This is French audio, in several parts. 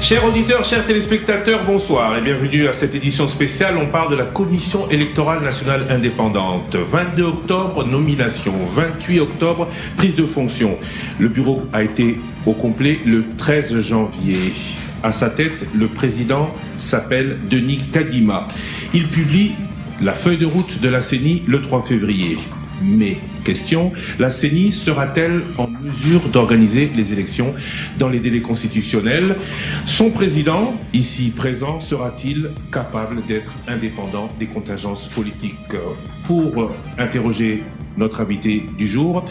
Chers auditeurs, chers téléspectateurs, bonsoir et bienvenue à cette édition spéciale. On parle de la Commission électorale nationale indépendante. 22 octobre, nomination. 28 octobre, prise de fonction. Le bureau a été au complet le 13 janvier. À sa tête, le président s'appelle Denis Kadima. Il publie la feuille de route de la CENI le 3 février. Mais, question, la CENI sera-t-elle en mesure d'organiser les élections dans les délais constitutionnels? Son président, ici présent, sera-t-il capable d'être indépendant des contingences politiques? Pour interroger notre invité du jour,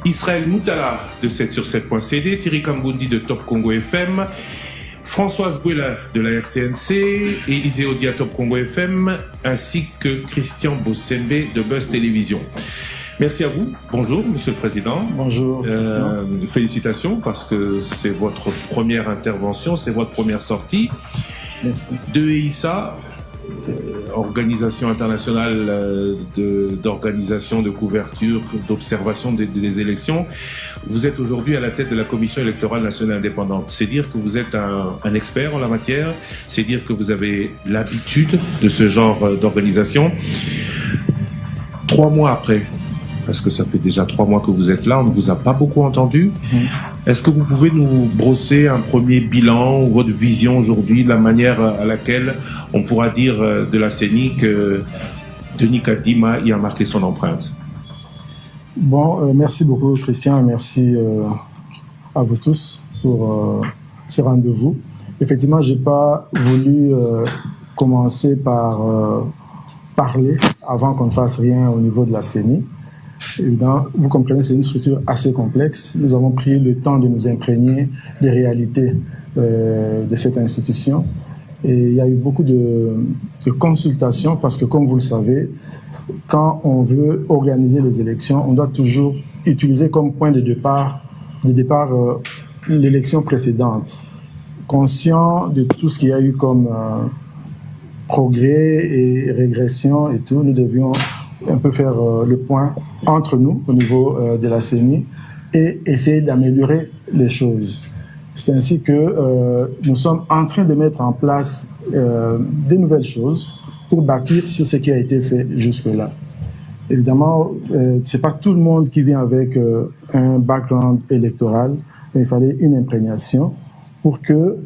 Israël Moutala de 7sur7.cd, Thierry Kambundi de Top Congo FM, Françoise Bouela de la RTNC, Élisée Odia Top Congo FM, ainsi que Christian Bossembe de Buzz Télévision. Merci à vous. Bonjour, Monsieur le Président. Bonjour. Félicitations parce que c'est votre première intervention, c'est votre première sortie. Merci. De EISA, organisation internationale d'organisation, de couverture, d'observation des élections. Vous êtes aujourd'hui à la tête de la Commission électorale nationale indépendante. C'est dire que vous êtes un expert en la matière, c'est dire que vous avez l'habitude de ce genre d'organisation. 3 mois après, parce que ça fait déjà 3 mois que vous êtes là, on ne vous a pas beaucoup entendu. Est-ce que vous pouvez nous brosser un premier bilan, votre vision aujourd'hui, la manière à laquelle on pourra dire de la CENI que Denis Kadima y a marqué son empreinte? Bon, merci beaucoup Christian, merci à vous tous pour ce rendez-vous. Effectivement, je n'ai pas voulu commencer par parler avant qu'on ne fasse rien au niveau de la CENI. Évidemment, vous comprenez, c'est une structure assez complexe. Nous avons pris le temps de nous imprégner des réalités de cette institution. Et il y a eu beaucoup de consultations parce que, comme vous le savez, quand on veut organiser les élections, on doit toujours utiliser comme point de départ l'élection précédente. Conscient de tout ce qu'il y a eu comme progrès et régression et tout, nous devions un peu faire le point entre nous au niveau de la CENI et essayer d'améliorer les choses. C'est ainsi que nous sommes en train de mettre en place des nouvelles choses pour bâtir sur ce qui a été fait jusque-là. Évidemment, c'est pas tout le monde qui vient avec un background électoral, mais il fallait une imprégnation pour que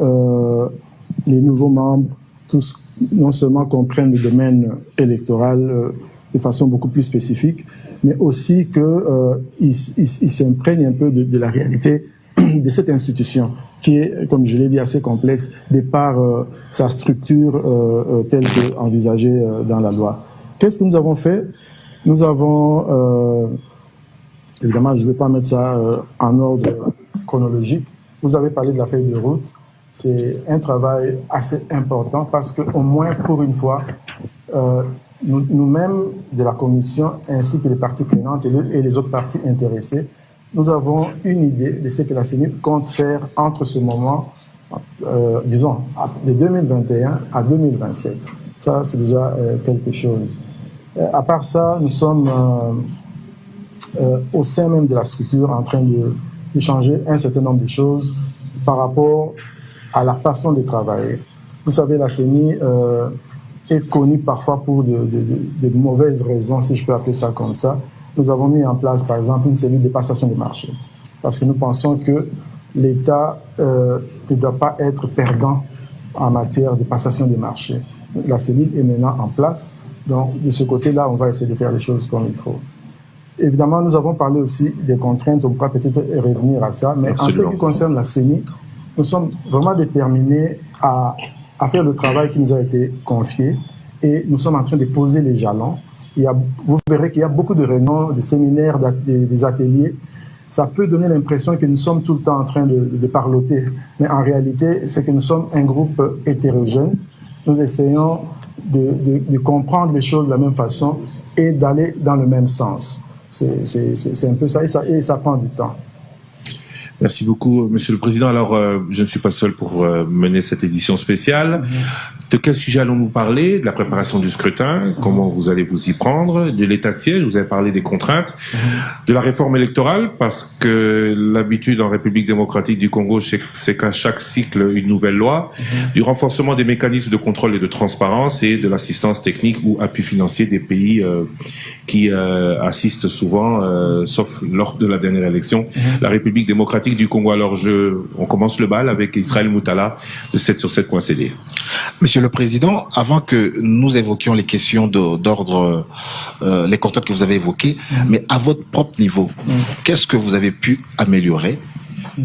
les nouveaux membres, tous, non seulement comprennent le domaine électoral de façon beaucoup plus spécifique, mais aussi qu'ils s'imprègnent un peu de la réalité de cette institution, qui est, comme je l'ai dit, assez complexe, de par sa structure telle qu'envisagée dans la loi. Qu'est-ce que nous avons fait? Nous avons, évidemment, je ne vais pas mettre ça en ordre chronologique, vous avez parlé de la feuille de route. C'est un travail assez important parce qu'au moins pour une fois, nous-mêmes de la Commission ainsi que les parties prenantes et les autres parties intéressées, nous avons une idée de ce que la CENI compte faire entre ce moment, disons, de 2021 à 2027. Ça, c'est déjà quelque chose. À part ça, nous sommes au sein même de la structure en train de changer un certain nombre de choses par rapport à la façon de travailler. Vous savez, la CENI est connue parfois pour de mauvaises raisons, si je peux appeler ça comme ça. Nous avons mis en place, par exemple, une cellule de passation des marchés. Parce que nous pensons que l'État ne doit pas être perdant en matière de passation des marchés. La cellule est maintenant en place. Donc, de ce côté-là, on va essayer de faire les choses comme il faut. Évidemment, nous avons parlé aussi des contraintes. On pourra peut-être revenir à ça. Mais Absolument. En ce qui concerne la CENI, nous sommes vraiment déterminés à faire le travail qui nous a été confié. Et nous sommes en train de poser les jalons. Vous verrez qu'il y a beaucoup de réunions, de séminaires, des ateliers. Ça peut donner l'impression que nous sommes tout le temps en train de parloter. Mais en réalité, c'est que nous sommes un groupe hétérogène. Nous essayons de comprendre les choses de la même façon et d'aller dans le même sens. C'est un peu ça et ça prend du temps. Merci beaucoup, Monsieur le Président. Alors, je ne suis pas seul pour mener cette édition spéciale. De quel sujet allons-nous parler? De la préparation du scrutin, comment vous allez vous y prendre, de l'état de siège, vous avez parlé des contraintes, de la réforme électorale, parce que l'habitude en République démocratique du Congo, c'est qu'à chaque cycle, une nouvelle loi, du renforcement des mécanismes de contrôle et de transparence et de l'assistance technique ou appui financier des pays qui assistent souvent, sauf lors de la dernière élection, la République démocratique du Congo. Alors, on commence le bal avec Israël Moutala de 7sur7.cd. Monsieur le Président, avant que nous évoquions les questions d'ordre, les contraintes que vous avez évoquées, mais à votre propre niveau, qu'est-ce que vous avez pu améliorer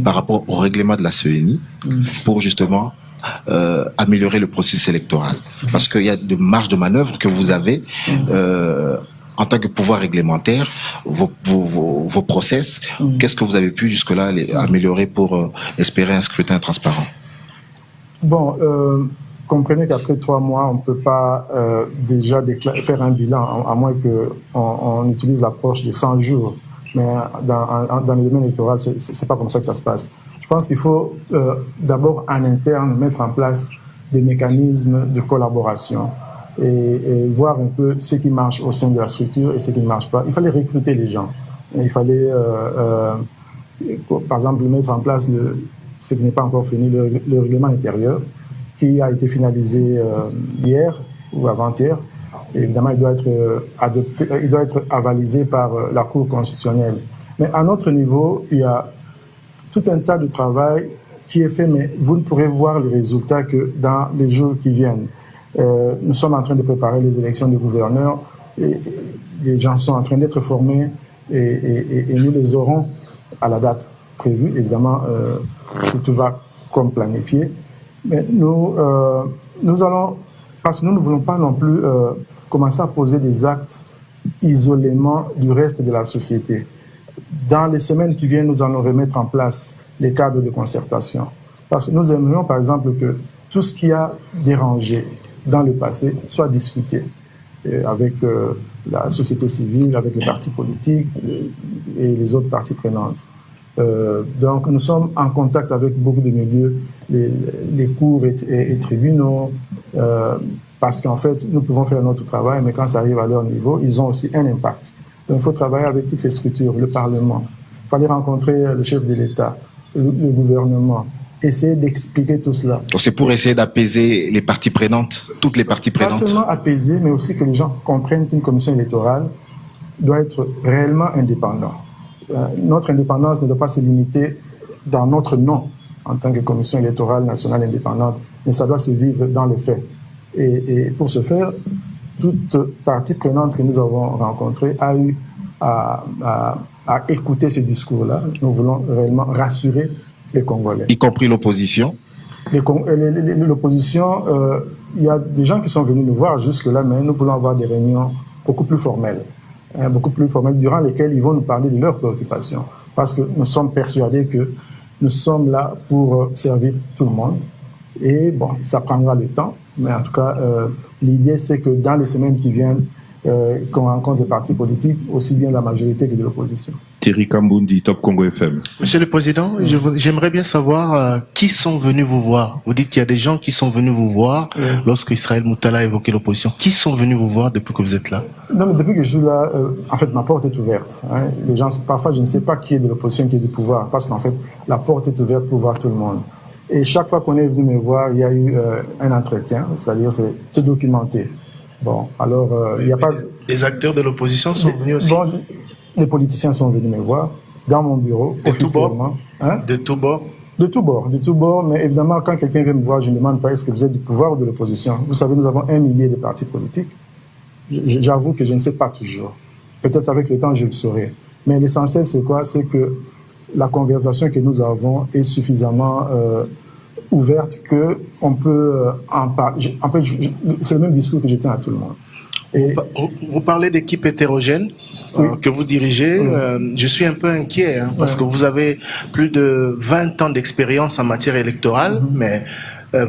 par rapport au règlement de la CENI pour justement améliorer le processus électoral? Parce qu'il y a de marges de manœuvre que vous avez en tant que pouvoir réglementaire, vos process. Qu'est-ce que vous avez pu jusque-là améliorer pour espérer un scrutin transparent? Bon, comprenez qu'après 3 mois, on ne peut pas déjà faire un bilan, à moins qu'on utilise l'approche de 100 jours. Mais dans le domaine électoral, c'est pas comme ça que ça se passe. Je pense qu'il faut d'abord en interne mettre en place des mécanismes de collaboration et voir un peu ce qui marche au sein de la structure et ce qui ne marche pas. Il fallait recruter les gens. Il fallait, par exemple, mettre en place ce qui n'est pas encore fini, le règlement intérieur, qui a été finalisé hier ou avant-hier. Évidemment, il doit être adopté, il doit être avalisé par la Cour constitutionnelle. Mais à notre niveau, il y a tout un tas de travail qui est fait, mais vous ne pourrez voir les résultats que dans les jours qui viennent. Nous sommes en train de préparer les élections de gouverneurs. Et les gens sont en train d'être formés et nous les aurons à la date prévue, évidemment, si tout va comme planifié. Mais nous allons, parce que nous ne voulons pas non plus commencer à poser des actes isolément du reste de la société. Dans les semaines qui viennent, nous allons remettre en place les cadres de concertation. Parce que nous aimerions, par exemple, que tout ce qui a dérangé dans le passé soit discuté avec la société civile, avec les partis politiques et les autres parties prenantes. Donc nous sommes en contact avec beaucoup de milieux, les cours et tribunaux, parce qu'en fait nous pouvons faire notre travail, mais quand ça arrive à leur niveau, ils ont aussi un impact. Donc il faut travailler avec toutes ces structures, le Parlement, il fallait rencontrer le chef de l'État, le gouvernement, essayer d'expliquer tout cela. C'est pour essayer d'apaiser les parties prenantes, toutes les parties prenantes. Pas seulement apaiser, mais aussi que les gens comprennent qu'une commission électorale doit être réellement indépendante. Notre indépendance ne doit pas se limiter dans notre nom en tant que commission électorale nationale indépendante, mais ça doit se vivre dans les faits. Et pour ce faire, toute partie prenante que nous avons rencontrée a eu à écouter ce discours-là. Nous voulons réellement rassurer les Congolais. Y compris l'opposition? L'opposition, il y a des gens qui sont venus nous voir jusque-là, mais nous voulons avoir des réunions beaucoup plus formelles. Beaucoup plus formelles, durant lesquelles ils vont nous parler de leurs préoccupations. Parce que nous sommes persuadés que nous sommes là pour servir tout le monde. Et bon, ça prendra le temps, mais en tout cas, l'idée c'est que dans les semaines qui viennent, qu'on rencontre les partis politiques, aussi bien la majorité que de l'opposition. Thierry Kambundi, Top Congo FM. Monsieur le Président, j'aimerais bien savoir qui sont venus vous voir. Vous dites qu'il y a des gens qui sont venus vous voir lorsque Israël Moutala a évoqué l'opposition. Qui sont venus vous voir depuis que vous êtes là? Non, mais depuis que je suis là, en fait, ma porte est ouverte. Hein. Les gens, parfois, je ne sais pas qui est de l'opposition, qui est du pouvoir, parce qu'en fait, la porte est ouverte pour voir tout le monde. Et chaque fois qu'on est venu me voir, il y a eu un entretien, c'est-à-dire c'est documenté. Bon, alors, il n'y a pas... Les acteurs de l'opposition sont venus aussi? Bon, les politiciens sont venus me voir dans mon bureau, officiellement. De tous bords? De tous bords, de tous bords. Mais évidemment, quand quelqu'un vient me voir, je ne demande pas est-ce que vous êtes du pouvoir ou de l'opposition. Vous savez, nous avons 1 millier de partis politiques. J'avoue que je ne sais pas toujours. Peut-être avec le temps, je le saurai. Mais l'essentiel, c'est quoi? C'est que la conversation que nous avons est suffisamment ouverte qu'on peut en parler. C'est le même discours que je tiens à tout le monde. Et vous parlez d'équipe hétérogène que vous dirigez. Je suis un peu inquiet parce que vous avez plus de 20 ans d'expérience en matière électorale, mais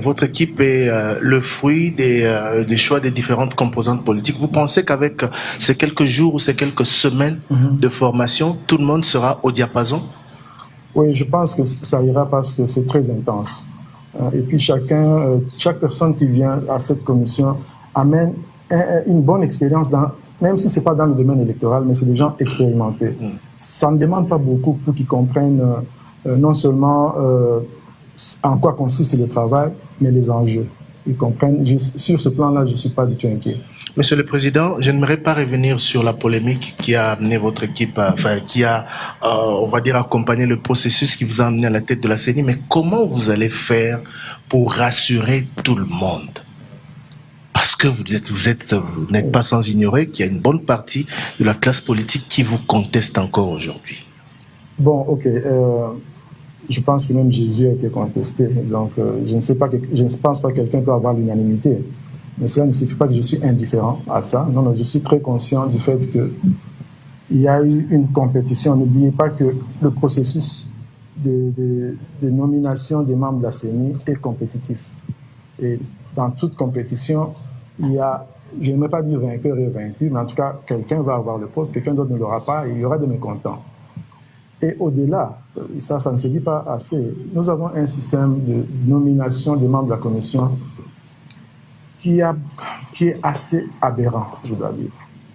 votre équipe est le fruit des choix des différentes composantes politiques. Vous pensez qu'avec ces quelques jours ou ces quelques semaines de formation, tout le monde sera au diapason? Oui, je pense que ça ira parce que c'est très intense. Et puis chaque personne qui vient à cette commission amène une bonne expérience, même si ce n'est pas dans le domaine électoral, mais c'est des gens expérimentés. Ça ne demande pas beaucoup pour qu'ils comprennent non seulement en quoi consiste le travail, mais les enjeux. Ils comprennent. Sur ce plan-là, je ne suis pas du tout inquiet. Monsieur le Président, je n'aimerais pas revenir sur la polémique qui a amené votre équipe, qui a, on va dire, accompagné le processus qui vous a amené à la tête de la CENI, mais comment vous allez faire pour rassurer tout le monde? Parce que vous n'êtes pas sans ignorer qu'il y a une bonne partie de la classe politique qui vous conteste encore aujourd'hui. Bon, ok. Je pense que même Jésus a été contesté. Donc, je ne pense pas que quelqu'un peut avoir l'unanimité. Mais cela ne signifie pas que je suis indifférent à ça. Non, non, je suis très conscient du fait qu'il y a eu une compétition. N'oubliez pas que le processus de nomination des membres de la CENI est compétitif. Et dans toute compétition, il y a, je n'aimerais pas dire vainqueur et vaincu, mais en tout cas, quelqu'un va avoir le poste, quelqu'un d'autre ne l'aura pas, et il y aura des mécontents. Et au-delà, ça ne se dit pas assez, nous avons un système de nomination des membres de la commission qui est assez aberrant, je dois dire.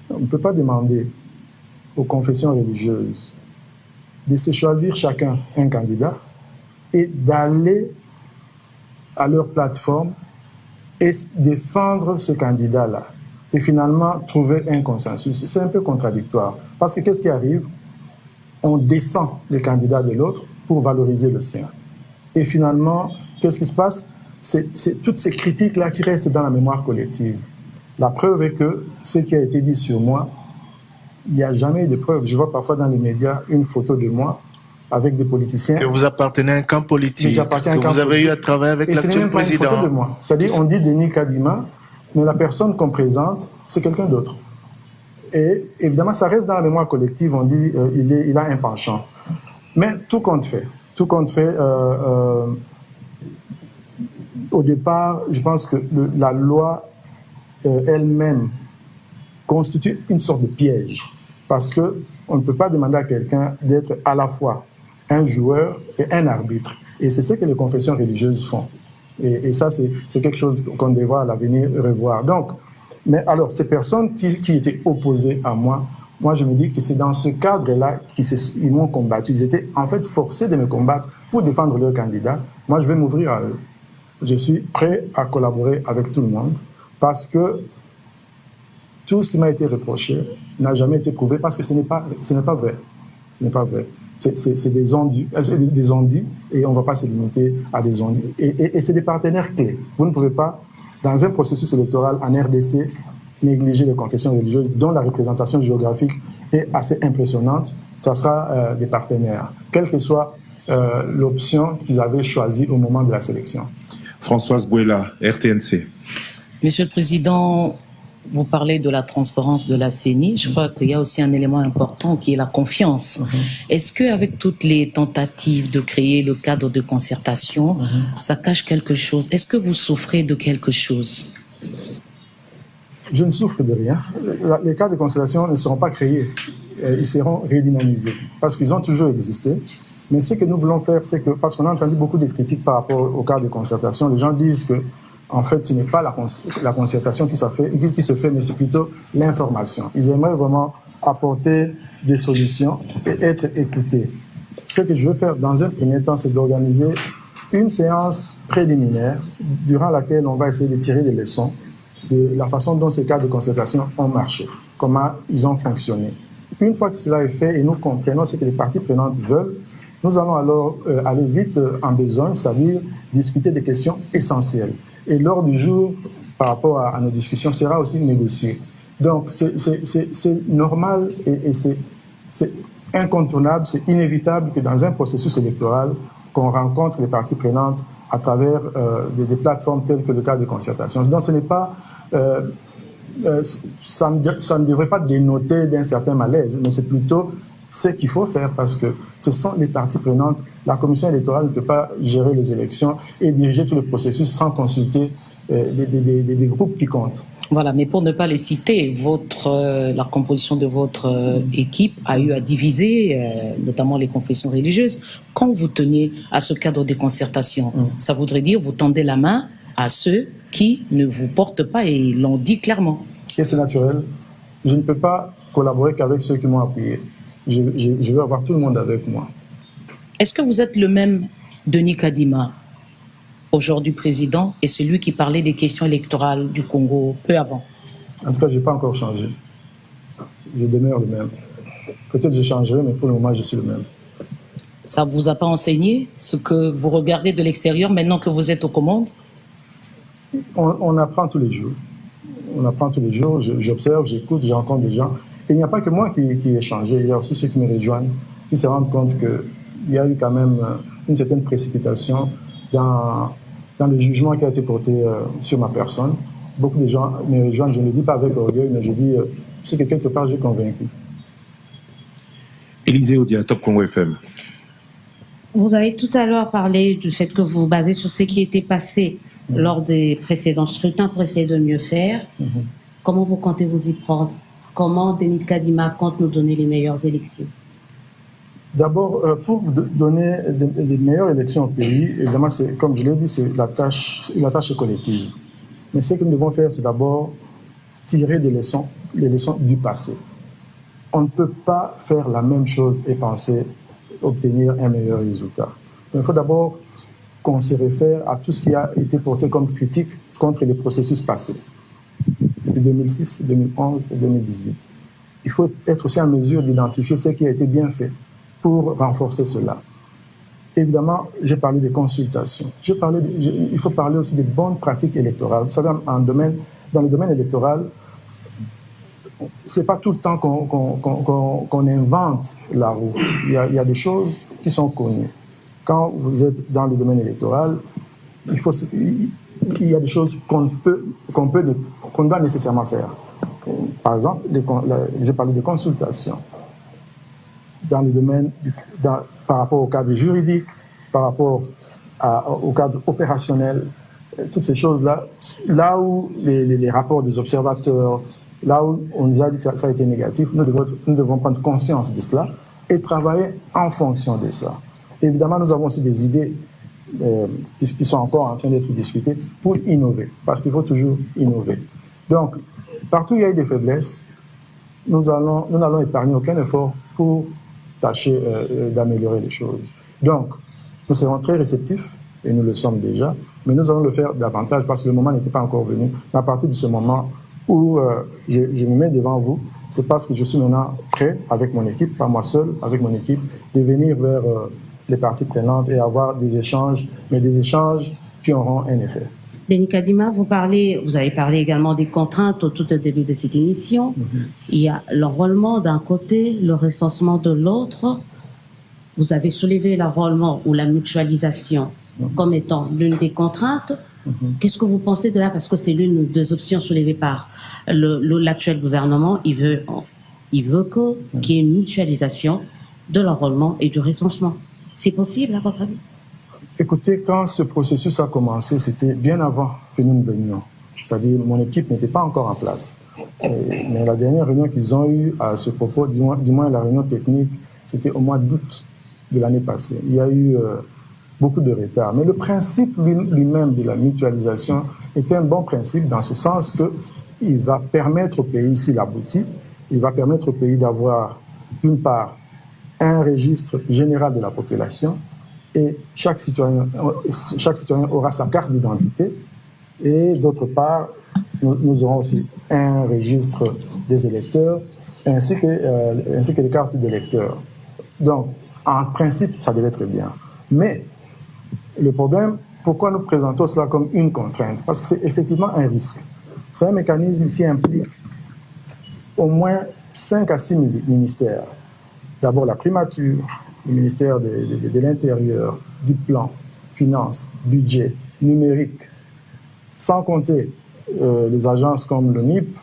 On ne peut pas demander aux confessions religieuses de se choisir chacun un candidat et d'aller à leur plateforme et défendre ce candidat-là et finalement trouver un consensus. C'est un peu contradictoire. Parce que qu'est-ce qui arrive? On descend les candidats de l'autre pour valoriser le sien. Et finalement, qu'est-ce qui se passe? C'est toutes ces critiques-là qui restent dans la mémoire collective. La preuve est que ce qui a été dit sur moi, il n'y a jamais eu de preuve. Je vois parfois dans les médias une photo de moi avec des politiciens. Que vous appartenez à un camp politique, que vous avez eu à travailler avec l'actuel président. Et ce n'est même pas une photo de moi. C'est-à-dire, on dit Denis Kadima, mais la personne qu'on présente, c'est quelqu'un d'autre. Et évidemment, ça reste dans la mémoire collective, on dit il a un penchant. Mais tout compte fait. Tout compte fait, au départ, je pense que la loi elle-même constitue une sorte de piège. Parce qu'on ne peut pas demander à quelqu'un d'être à la fois un joueur et un arbitre. Et c'est ce que les confessions religieuses font. Et ça, c'est quelque chose qu'on devra à l'avenir revoir. Donc, mais alors, ces personnes qui étaient opposées à moi, moi je me dis que c'est dans ce cadre-là qu'ils m'ont combattu. Ils étaient en fait forcés de me combattre pour défendre leur candidat. Moi, je vais m'ouvrir à eux. Je suis prêt à collaborer avec tout le monde parce que tout ce qui m'a été reproché n'a jamais été prouvé parce que ce n'est pas vrai. Ce n'est pas vrai. C'est des ondits et on ne va pas se limiter à des ondits. Et c'est des partenaires clés. Vous ne pouvez pas, dans un processus électoral en RDC, négliger les confessions religieuses dont la représentation géographique est assez impressionnante. Ça sera des partenaires, quelle que soit l'option qu'ils avaient choisie au moment de la sélection. Françoise Bouela, RTNC. Monsieur le Président, vous parlez de la transparence de la CENI. Je crois qu'il y a aussi un élément important qui est la confiance. Est-ce qu'avec toutes les tentatives de créer le cadre de concertation, ça cache quelque chose? Est-ce que vous souffrez de quelque chose? Je ne souffre de rien. Les cadres de concertation ne seront pas créés. Ils seront redynamisés parce qu'ils ont toujours existé. Mais ce que nous voulons faire, c'est que, parce qu'on a entendu beaucoup de critiques par rapport au cadre de concertation, les gens disent que en fait, ce n'est pas la concertation qui se fait, mais c'est plutôt l'information. Ils aimeraient vraiment apporter des solutions et être écoutés. Ce que je veux faire dans un premier temps, c'est d'organiser une séance préliminaire durant laquelle on va essayer de tirer des leçons de la façon dont ces cadres de concertation ont marché, comment ils ont fonctionné. Une fois que cela est fait et nous comprenons ce que les parties prenantes veulent, nous allons alors aller vite en besogne, c'est-à-dire discuter des questions essentielles. Et l'ordre du jour, par rapport à nos discussions, sera aussi négocié. Donc, c'est normal et c'est incontournable, c'est inévitable que dans un processus électoral, qu'on rencontre les parties prenantes à travers des plateformes telles que le cadre de concertation. Donc, ce n'est pas... ça ne devrait pas dénoter d'un certain malaise, mais c'est plutôt ce qu'il faut faire parce que ce sont les parties prenantes. La commission électorale ne peut pas gérer les élections et diriger tout le processus sans consulter des groupes qui comptent. Voilà, mais pour ne pas les citer, la composition de votre équipe a eu à diviser, notamment les confessions religieuses. Quand vous tenez à ce cadre de concertation, ça voudrait dire vous tendez la main à ceux qui ne vous portent pas et l'ont dit clairement. Et c'est naturel. Je ne peux pas collaborer qu'avec ceux qui m'ont appuyé. Je veux avoir tout le monde avec moi. Est-ce que vous êtes le même Denis Kadima, aujourd'hui président, et celui qui parlait des questions électorales du Congo peu avant? En tout cas, je n'ai pas encore changé. Je demeure le même. Peut-être que je changerai, mais pour le moment, je suis le même. Ça ne vous a pas enseigné ce que vous regardez de l'extérieur maintenant que vous êtes aux commandes? On apprend tous les jours. On apprend tous les jours. J'observe, j'écoute, je rencontre des gens. Et il n'y a pas que moi qui ai changé. Il y a aussi ceux qui me rejoignent, qui se rendent compte qu'il y a eu quand même une certaine précipitation dans le jugement qui a été porté sur ma personne. Beaucoup de gens me rejoignent, je ne le dis pas avec orgueil, mais je dis, c'est que quelque part, j'ai convaincu. Élisée Odia, Top Congo FM. Vous avez tout à l'heure parlé du fait que vous vous basez sur ce qui était passé lors des précédents scrutins pour essayer de mieux faire. Comment vous comptez vous y prendre? Comment Denis Kadima compte nous donner les meilleures élections? D'abord, pour donner les meilleures élections au pays, évidemment, comme je l'ai dit, la tâche est collective. Mais ce que nous devons faire, c'est d'abord tirer les leçons du passé. On ne peut pas faire la même chose et penser obtenir un meilleur résultat. Il faut d'abord qu'on se réfère à tout ce qui a été porté comme critique contre les processus passés, depuis 2006, 2011 et 2018. Il faut être aussi en mesure d'identifier ce qui a été bien fait pour renforcer cela. Évidemment, j'ai parlé des consultations. Il faut parler aussi des bonnes pratiques électorales. Vous savez, dans le domaine électoral, ce n'est pas tout le temps qu'on invente la roue. Il y a des choses qui sont connues. Quand vous êtes dans le domaine électoral, il y a des choses qu'on doit nécessairement faire. Par exemple, j'ai parlé de consultations. Dans le domaine, par rapport au cadre juridique, par rapport au cadre opérationnel, toutes ces choses-là, là où les rapports des observateurs, là où on nous a dit que ça a été négatif, nous devons prendre conscience de cela et travailler en fonction de ça. Évidemment, nous avons aussi des idées qui sont encore en train d'être discutées pour innover, parce qu'il faut toujours innover. Donc, partout où il y a eu des faiblesses, nous n'allons épargner aucun effort pour tâcher d'améliorer les choses. Donc, nous serons très réceptifs, et nous le sommes déjà, mais nous allons le faire davantage parce que le moment n'était pas encore venu. Mais à partir de ce moment où je me mets devant vous, c'est parce que je suis maintenant prêt avec mon équipe, pas moi seul, avec mon équipe, de venir vers les parties prenantes et avoir des échanges, mais des échanges qui auront un effet. Denis Kadima, vous avez parlé également des contraintes au tout début de cette émission. Il y a l'enrôlement d'un côté, le recensement de l'autre. Vous avez soulevé l'enrôlement ou la mutualisation comme étant l'une des contraintes. Qu'est-ce que vous pensez de là? Parce que c'est l'une des options soulevées par l'actuel gouvernement. Il veut qu'il y ait une mutualisation de l'enrôlement et du recensement. C'est possible, à votre avis? Écoutez, quand ce processus a commencé, c'était bien avant que nous ne venions. C'est-à-dire, mon équipe n'était pas encore en place. Mais la dernière réunion qu'ils ont eue à ce propos, du moins la réunion technique, c'était au mois d'août de l'année passée. Il y a eu beaucoup de retard. Mais le principe lui-même de la mutualisation est un bon principe dans ce sens qu'il va permettre au pays, s'il aboutit, il va permettre au pays d'avoir, d'une part, un registre général de la population, et chaque citoyen aura sa carte d'identité, et d'autre part, nous aurons aussi un registre des électeurs, ainsi que les cartes d'électeurs. Donc, en principe, ça devait être bien. Mais le problème, pourquoi nous présentons cela comme une contrainte? Parce que c'est effectivement un risque. C'est un mécanisme qui implique au moins 5 à 6 ministères. D'abord la primature, le ministère de l'Intérieur, du Plan, Finances, Budget, Numérique, sans compter les agences comme le NIP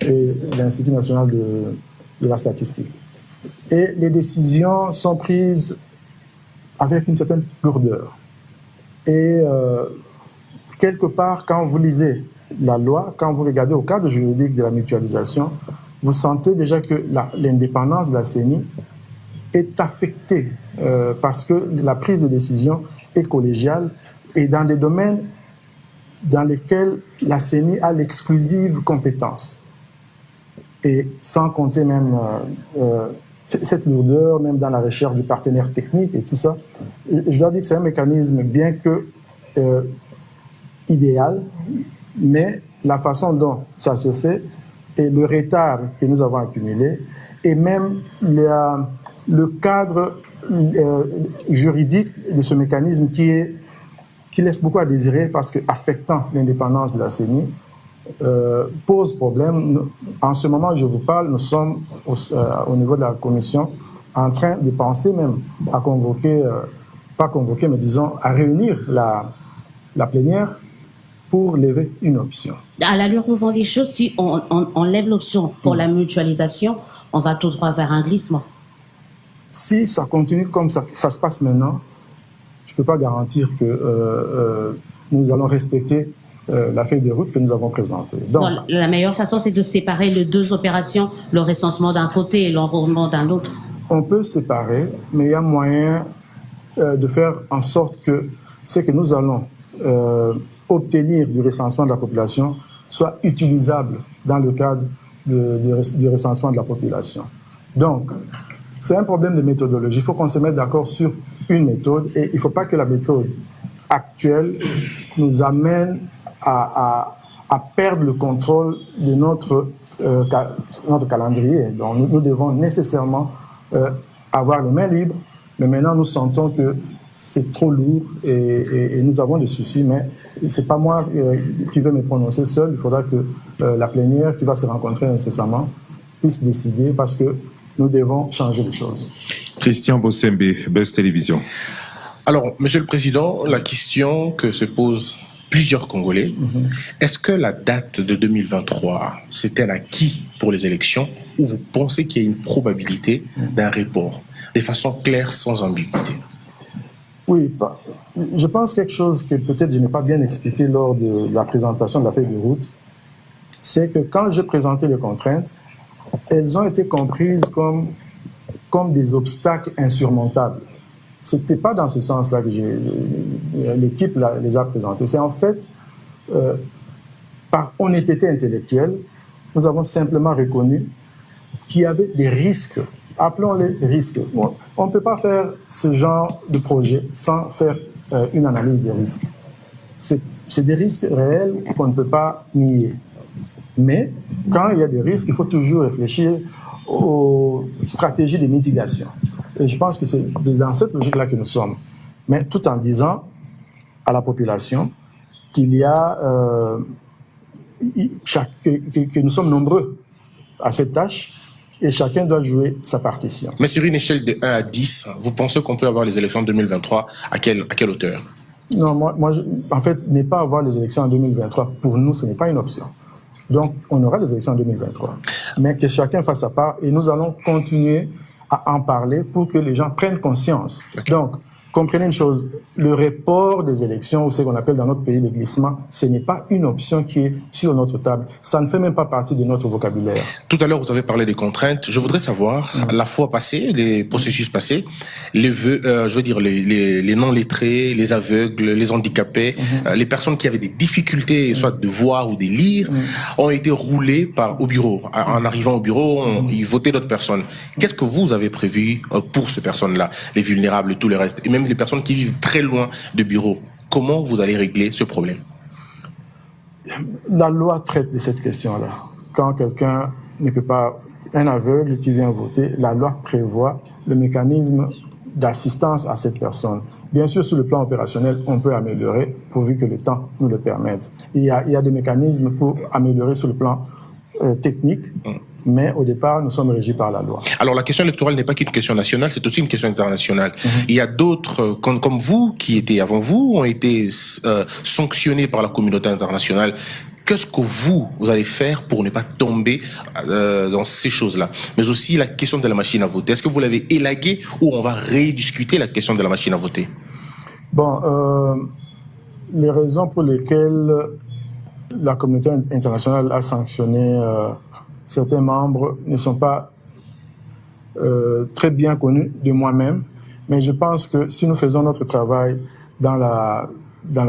et l'Institut national de la statistique. Et les décisions sont prises avec une certaine lourdeur. Et quelque part, quand vous lisez la loi, quand vous regardez au cadre juridique de la mutualisation, vous sentez déjà que l'indépendance de la CENI est affectée parce que la prise de décision est collégiale et dans des domaines dans lesquels la CENI a l'exclusive compétence. Et sans compter même cette lourdeur, même dans la recherche du partenaire technique et tout ça, je dois dire que c'est un mécanisme bien que idéal, mais la façon dont ça se fait et le retard que nous avons accumulé et même le cadre juridique de ce mécanisme qui laisse beaucoup à désirer parce que affectant l'indépendance de la CENI pose problème. En ce moment, je vous parle, nous sommes au niveau de la commission en train de penser même à convoquer, pas convoquer, mais disons à réunir la plénière pour lever une option. À l'allure où vont les choses, si on lève l'option pour la mutualisation, on va tout droit vers un glissement. Si ça continue comme ça se passe maintenant, je ne peux pas garantir que nous allons respecter la feuille de route que nous avons présentée. Donc, bon, la meilleure façon, c'est de séparer les deux opérations, le recensement d'un côté et l'enrôlement d'un autre. On peut séparer, mais il y a moyen de faire en sorte que ce que nous allons obtenir du recensement de la population soit utilisable dans le cadre du recensement de la population. Donc, c'est un problème de méthodologie. Il faut qu'on se mette d'accord sur une méthode et il ne faut pas que la méthode actuelle nous amène à perdre le contrôle de notre calendrier. Donc, nous devons nécessairement avoir les mains libres, mais maintenant nous sentons que c'est trop lourd et nous avons des soucis, mais ce n'est pas moi qui vais me prononcer seul. Il faudra que la plénière qui va se rencontrer incessamment puisse décider parce que nous devons changer les choses. Christian Bossembe, Buzz Télévision. Alors, Monsieur le Président, la question que se posent plusieurs Congolais, est-ce que la date de 2023, c'est un acquis pour les élections ou vous pensez qu'il y a une probabilité d'un report de façon claire, sans ambiguïté? Oui, je pense quelque chose que peut-être je n'ai pas bien expliqué lors de la présentation de la feuille de route, c'est que quand j'ai présenté les contraintes, elles ont été comprises comme des obstacles insurmontables. Ce n'était pas dans ce sens-là que l'équipe les a présentées. C'est en fait, par honnêteté intellectuelle, nous avons simplement reconnu qu'il y avait des risques. Appelons-les risques. Bon, on ne peut pas faire ce genre de projet sans faire une analyse des risques. C'est des risques réels qu'on ne peut pas nier. Mais quand il y a des risques, il faut toujours réfléchir aux stratégies de mitigation. Et je pense que c'est dans cette logique-là que nous sommes. Mais tout en disant à la population qu'il y a que nous sommes nombreux à cette tâche et chacun doit jouer sa partition. Mais sur une échelle de 1 à 10, vous pensez qu'on peut avoir les élections en 2023 à quelle hauteur? Non, moi en fait, ne pas avoir les élections en 2023, pour nous, ce n'est pas une option. Donc, on aura les élections en 2023. Mais que chacun fasse sa part et nous allons continuer à en parler pour que les gens prennent conscience. Okay. Donc, comprenez une chose, le report des élections, ou ce qu'on appelle dans notre pays le glissement, ce n'est pas une option qui est sur notre table. Ça ne fait même pas partie de notre vocabulaire. Tout à l'heure, vous avez parlé des contraintes. Je voudrais savoir, la fois passée, les processus passés, les vœux, je veux dire les non-lettrés, les aveugles, les handicapés, les personnes qui avaient des difficultés, soit de voir ou de lire, ont été roulés au bureau. En arrivant au bureau, ils votaient d'autres personnes. Qu'est-ce que vous avez prévu pour ces personnes-là, les vulnérables et tout le reste, et même les personnes qui vivent très loin de bureaux? Comment vous allez régler ce problème? La loi traite de cette question-là. Quand quelqu'un ne peut pas, un aveugle qui vient voter, la loi prévoit le mécanisme d'assistance à cette personne. Bien sûr, sur le plan opérationnel, on peut améliorer pourvu que le temps nous le permette. Il y a des mécanismes pour améliorer sur le plan technique. Mais au départ, nous sommes régis par la loi. Alors la question électorale n'est pas qu'une question nationale, c'est aussi une question internationale. Il y a d'autres, comme vous, qui étaient avant vous, ont été sanctionnés par la communauté internationale. Qu'est-ce que vous allez faire pour ne pas tomber dans ces choses-là? Mais aussi la question de la machine à voter. Est-ce que vous l'avez élaguée ou on va rediscuter la question de la machine à voter? Bon, les raisons pour lesquelles la communauté internationale a sanctionné certains membres, ne sont pas très bien connus de moi-même, mais je pense que si nous faisons notre travail dans la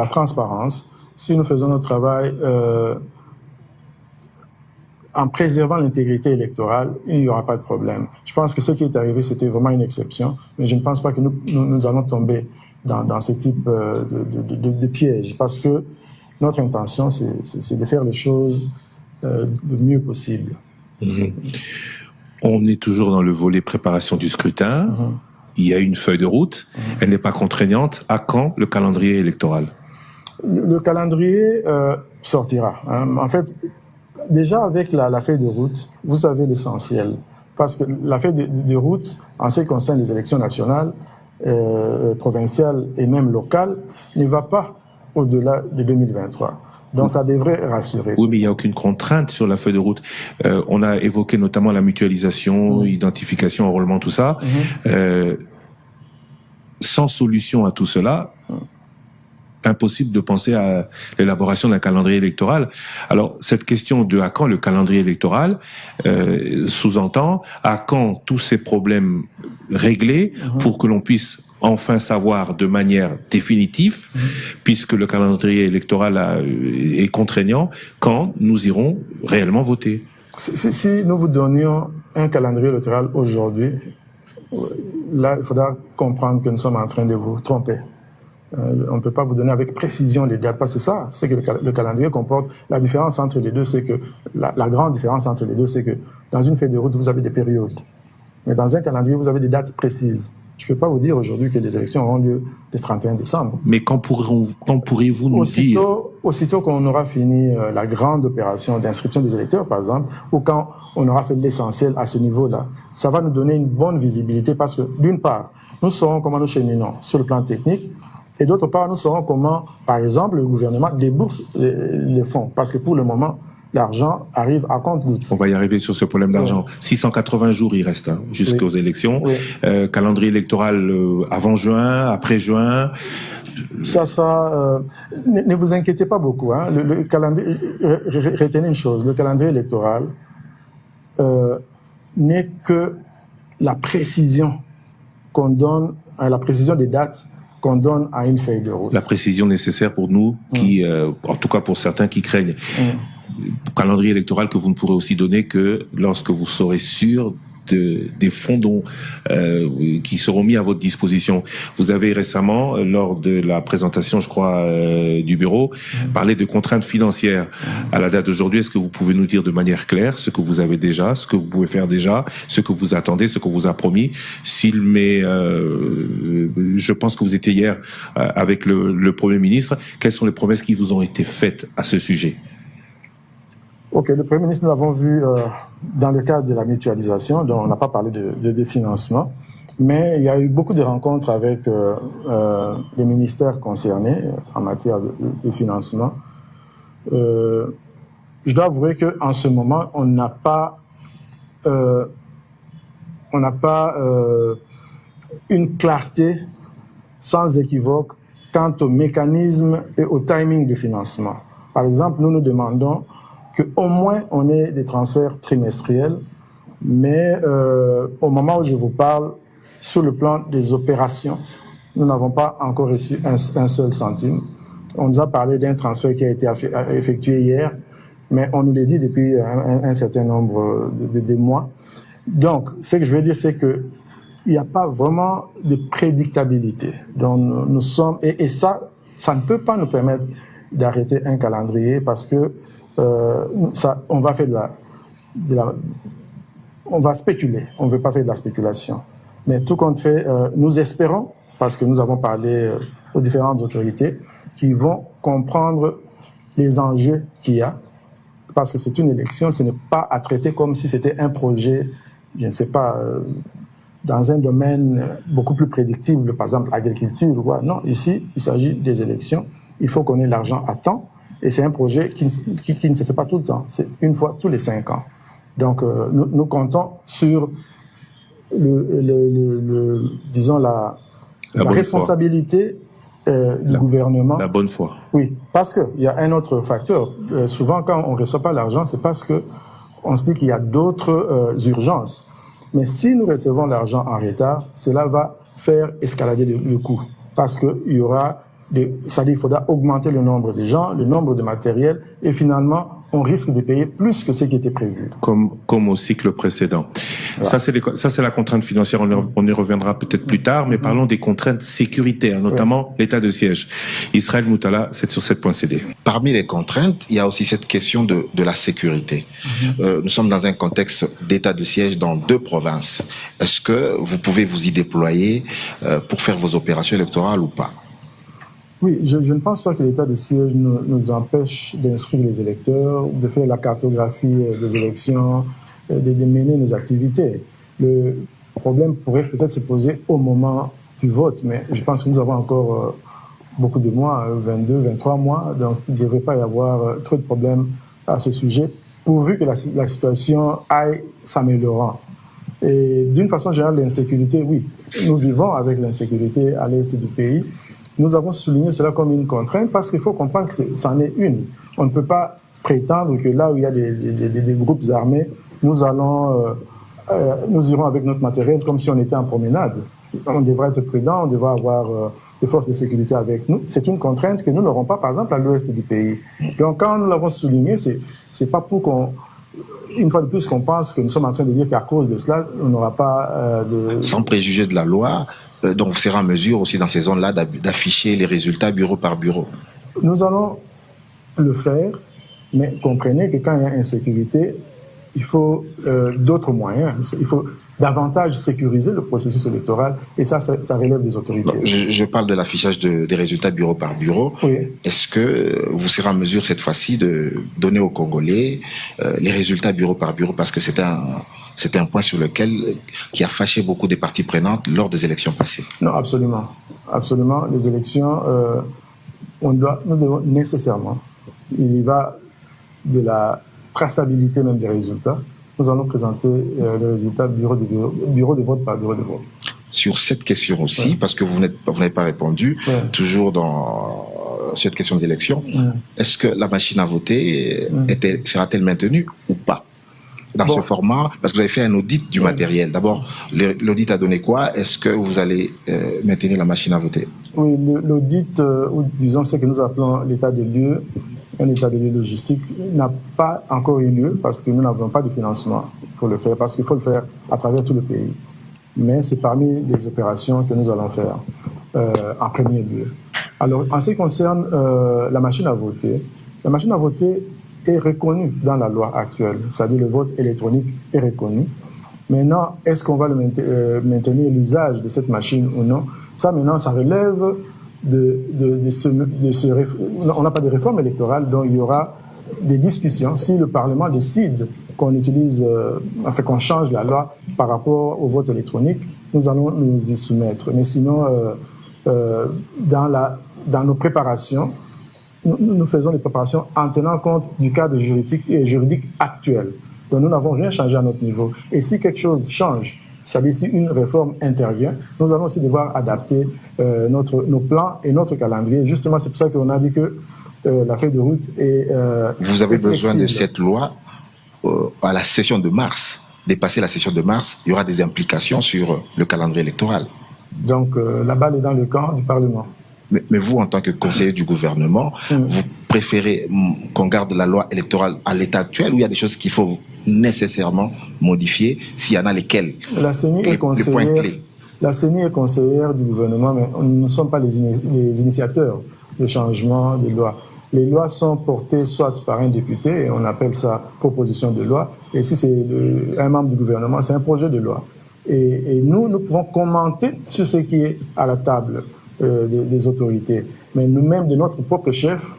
transparence, si nous faisons notre travail en préservant l'intégrité électorale, il n'y aura pas de problème. Je pense que ce qui est arrivé, c'était vraiment une exception, mais je ne pense pas que nous allons tomber dans ce type de piège, parce que notre intention, c'est de faire les choses le mieux possible. On est toujours dans le volet préparation du scrutin. Il y a une feuille de route. Elle n'est pas contraignante. À quand le calendrier électoral? Le calendrier sortira. En fait, déjà avec la feuille de route, vous avez l'essentiel. Parce que la feuille de route, en ce qui concerne les élections nationales, provinciales et même locales, ne va pas au-delà de 2023. Donc ça devrait rassurer. Oui, mais il n'y a aucune contrainte sur la feuille de route. On a évoqué notamment la mutualisation, identification, enrôlement, tout ça. Sans solution à tout cela, impossible de penser à l'élaboration d'un calendrier électoral. Alors, cette question de à quand le calendrier électoral sous-entend à quand tous ces problèmes réglés pour que l'on puisse enfin savoir de manière définitive, puisque le calendrier électoral est contraignant, quand nous irons réellement voter. Si nous vous donnions un calendrier électoral aujourd'hui, là, il faudra comprendre que nous sommes en train de vous tromper. On ne peut pas vous donner avec précision les dates, parce que ça, c'est que le calendrier comporte. La différence entre les deux, c'est que, la grande différence entre les deux, c'est que dans une feuille de route, vous avez des périodes. Mais dans un calendrier, vous avez des dates précises. Je ne peux pas vous dire aujourd'hui que les élections auront lieu le 31 décembre. Mais quand pourriez-vous nous dire? Aussitôt qu'on aura fini la grande opération d'inscription des électeurs, par exemple, ou quand on aura fait l'essentiel à ce niveau-là, ça va nous donner une bonne visibilité parce que, d'une part, nous saurons comment nous cheminons sur le plan technique, et d'autre part, nous saurons comment, par exemple, le gouvernement débourse les fonds. Parce que pour le moment, l'argent arrive à compte-gouttes. On va y arriver sur ce problème d'argent. 680 jours, il reste jusqu'aux élections. Calendrier électoral avant juin, après juin. Ça sera... ne vous inquiétez pas beaucoup. Le calendrier, retenez une chose, le calendrier électoral n'est que la précision qu'on donne, la précision des dates qu'on donne à une feuille de route. La précision nécessaire pour nous, qui, en tout cas pour certains qui craignent. Calendrier électoral que vous ne pourrez aussi donner que lorsque vous serez sûr des fonds qui seront mis à votre disposition. Vous avez récemment, lors de la présentation, je crois, du bureau, parlé de contraintes financières. À la date d'aujourd'hui, est-ce que vous pouvez nous dire de manière claire ce que vous avez déjà, ce que vous pouvez faire déjà, ce que vous attendez, ce qu'on vous a promis? Je pense que vous étiez hier avec le Premier ministre. Quelles sont les promesses qui vous ont été faites à ce sujet? Ok, le Premier ministre, nous l'avons vu dans le cadre de la mutualisation, dont on n'a pas parlé de financement, mais il y a eu beaucoup de rencontres avec les ministères concernés en matière de financement. Je dois avouer qu'en ce moment, on n'a pas une clarté sans équivoque quant au mécanisme et au timing du financement. Par exemple, nous nous demandons qu'au moins on ait des transferts trimestriels, mais au moment où je vous parle, sur le plan des opérations, nous n'avons pas encore reçu un seul centime. On nous a parlé d'un transfert qui a été effectué hier, mais on nous l'a dit depuis un certain nombre de mois. Donc, ce que je veux dire, c'est que il n'y a pas vraiment de prédictabilité. Donc, nous sommes, et ça ne peut pas nous permettre d'arrêter un calendrier parce que on va faire on va spéculer. On ne veut pas faire de la spéculation. Mais tout compte fait, nous espérons, parce que nous avons parlé aux différentes autorités, qui vont comprendre les enjeux qu'il y a, parce que c'est une élection, ce n'est pas à traiter comme si c'était un projet, je ne sais pas, dans un domaine beaucoup plus prédictible, par exemple l'agriculture. Non, ici, il s'agit des élections. Il faut qu'on ait l'argent à temps. Et c'est un projet qui ne se fait pas tout le temps. C'est une fois tous les 5 ans. Donc, nous comptons sur disons la responsabilité du gouvernement. La bonne foi. Oui, parce qu'il y a un autre facteur. Souvent, quand on ne reçoit pas l'argent, c'est parce que on se dit qu'il y a d'autres urgences. Mais si nous recevons l'argent en retard, cela va faire escalader le coût. Parce qu'il y aura c'est-à-dire qu'il faudra augmenter le nombre de gens, le nombre de matériel, et finalement, on risque de payer plus que ce qui était prévu. Comme au cycle précédent. Voilà. Ça, c'est la contrainte financière. On y reviendra peut-être plus tard, mais parlons des contraintes sécuritaires, notamment l'état de siège. Israël Moutala, 7sur7.cd. Parmi les contraintes, il y a aussi cette question de la sécurité. Nous sommes dans un contexte d'état de siège dans 2 provinces. Est-ce que vous pouvez vous y déployer pour faire vos opérations électorales ou pas? Oui, je ne pense pas que l'état de siège nous empêche d'inscrire les électeurs, de faire la cartographie des élections, de mener nos activités. Le problème pourrait peut-être se poser au moment du vote, mais je pense que nous avons encore beaucoup de mois, 22, 23 mois, donc il ne devrait pas y avoir trop de problèmes à ce sujet, pourvu que la situation aille s'améliorant. Et d'une façon générale, l'insécurité, oui, nous vivons avec l'insécurité à l'est du pays. Nous avons souligné cela comme une contrainte parce qu'il faut comprendre que c'en est une. On ne peut pas prétendre que là où il y a des groupes armés, nous irons avec notre matériel comme si on était en promenade. On devrait être prudent, on devrait avoir des forces de sécurité avec nous. C'est une contrainte que nous n'aurons pas, par exemple, à l'ouest du pays. Donc, quand nous l'avons souligné, c'est pas pour qu'on... Une fois de plus, qu'on pense que nous sommes en train de dire qu'à cause de cela, on n'aura pas de... Sans préjuger de la loi, donc vous serez en mesure aussi dans ces zones-là d'afficher les résultats bureau par bureau. Nous allons le faire, mais comprenez que quand il y a insécurité, il faut d'autres moyens. Il faut davantage sécuriser le processus électoral et ça relève des autorités. Non, je parle de l'affichage des résultats bureau par bureau. Oui. Est-ce que vous serez en mesure cette fois-ci de donner aux Congolais les résultats bureau par bureau, parce que c'était un point sur lequel qui a fâché beaucoup des parties prenantes lors des élections passées? Non, absolument. Absolument. Les élections, nous devons nécessairement, il y va de la traçabilité même des résultats. Nous allons présenter les résultats bureau de vote par bureau de vote. Sur cette question aussi, parce que vous n'avez pas répondu, toujours dans cette question des élections, est-ce que la machine à voter sera-t-elle maintenue ou pas dans ce format? Parce que vous avez fait un audit du matériel. D'abord, l'audit a donné quoi? Est-ce que vous allez maintenir la machine à voter? Oui, l'audit, disons ce que nous appelons l'état des lieux, un état de lieu logistique, n'a pas encore eu lieu parce que nous n'avons pas de financement pour le faire, parce qu'il faut le faire à travers tout le pays. Mais c'est parmi les opérations que nous allons faire en premier lieu. Alors, en ce qui concerne la machine à voter est reconnue dans la loi actuelle, c'est-à-dire le vote électronique est reconnu. Maintenant, est-ce qu'on va maintenir l'usage de cette machine ou non? Ça, maintenant, ça relève on n'a pas de réforme électorale, donc il y aura des discussions. Si le Parlement décide qu'on utilise, qu'on change la loi par rapport au vote électronique, nous allons nous y soumettre. Mais sinon, dans nos préparations, nous faisons des préparations en tenant compte du cadre juridique actuel. Donc nous n'avons rien changé à notre niveau. Et si quelque chose change, c'est-à-dire si une réforme intervient, nous allons aussi devoir adapter nos plans et notre calendrier. Justement, c'est pour ça qu'on a dit que la feuille de route est Vous avez besoin flexible. de cette loi à la session de mars. Dépasser la session de mars, il y aura des implications sur le calendrier électoral. Donc la balle est dans le camp du Parlement. Mais vous, en tant que conseiller du gouvernement, vous préférez qu'on garde la loi électorale à l'état actuel, ou il y a des choses qu'il faut nécessairement modifier, s'il y en a lesquelles? La CENI est conseillère. La CENI est conseillère du gouvernement, mais nous ne sommes pas les initiateurs des changements des lois. Les lois sont portées soit par un député, et on appelle ça proposition de loi, et si c'est un membre du gouvernement, c'est un projet de loi. Et nous pouvons commenter sur ce qui est à la table des autorités. Mais nous-mêmes, de notre propre chef,